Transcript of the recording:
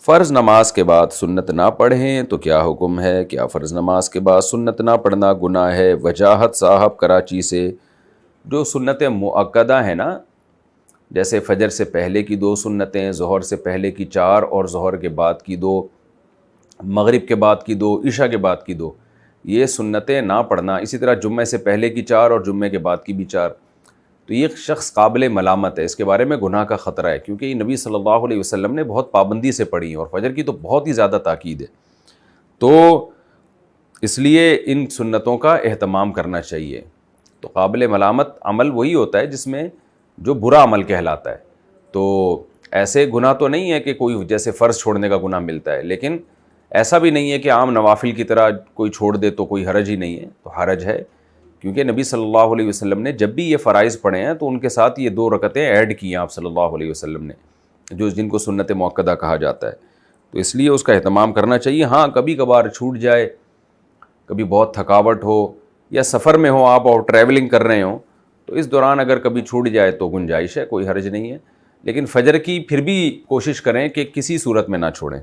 فرض نماز کے بعد سنت نہ پڑھیں تو کیا حکم ہے؟ کیا فرض نماز کے بعد سنت نہ پڑھنا گناہ ہے؟ وجاہت صاحب کراچی سے۔ جو سنتیں مؤکدہ ہیں نا، جیسے فجر سے پہلے کی 2 سنتیں، ظہر سے پہلے کی 4 اور ظہر کے بعد کی 2، مغرب کے بعد کی 2، عشاء کے بعد کی 2، یہ سنتیں نہ پڑھنا، اسی طرح جمعہ سے پہلے کی 4 اور جمعہ کے بعد کی بھی 4، تو یہ شخص قابل ملامت ہے، اس کے بارے میں گناہ کا خطرہ ہے، کیونکہ یہ نبی صلی اللہ علیہ وسلم نے بہت پابندی سے پڑھی ہے، اور فجر کی تو بہت ہی زیادہ تاکید ہے، تو اس لیے ان سنتوں کا اہتمام کرنا چاہیے۔ تو قابل ملامت عمل وہی ہوتا ہے جس میں جو برا عمل کہلاتا ہے، تو ایسے گناہ تو نہیں ہے کہ کوئی جیسے فرض چھوڑنے کا گناہ ملتا ہے، لیکن ایسا بھی نہیں ہے کہ عام نوافل کی طرح کوئی چھوڑ دے تو کوئی حرج ہی نہیں ہے، تو حرج ہے، کیونکہ نبی صلی اللہ علیہ وسلم نے جب بھی یہ فرائض پڑھے ہیں تو ان کے ساتھ یہ 2 رکعتیں ایڈ کی ہیں آپ صلی اللہ علیہ وسلم نے، جن کو سنت مؤکدہ کہا جاتا ہے، تو اس لیے اس کا اہتمام کرنا چاہیے۔ ہاں کبھی کبھار چھوٹ جائے، کبھی بہت تھکاوٹ ہو یا سفر میں ہو آپ اور ٹریولنگ کر رہے ہوں، تو اس دوران اگر کبھی چھوٹ جائے تو گنجائش ہے، کوئی حرج نہیں ہے، لیکن فجر کی پھر بھی کوشش کریں کہ کسی صورت میں نہ چھوڑیں۔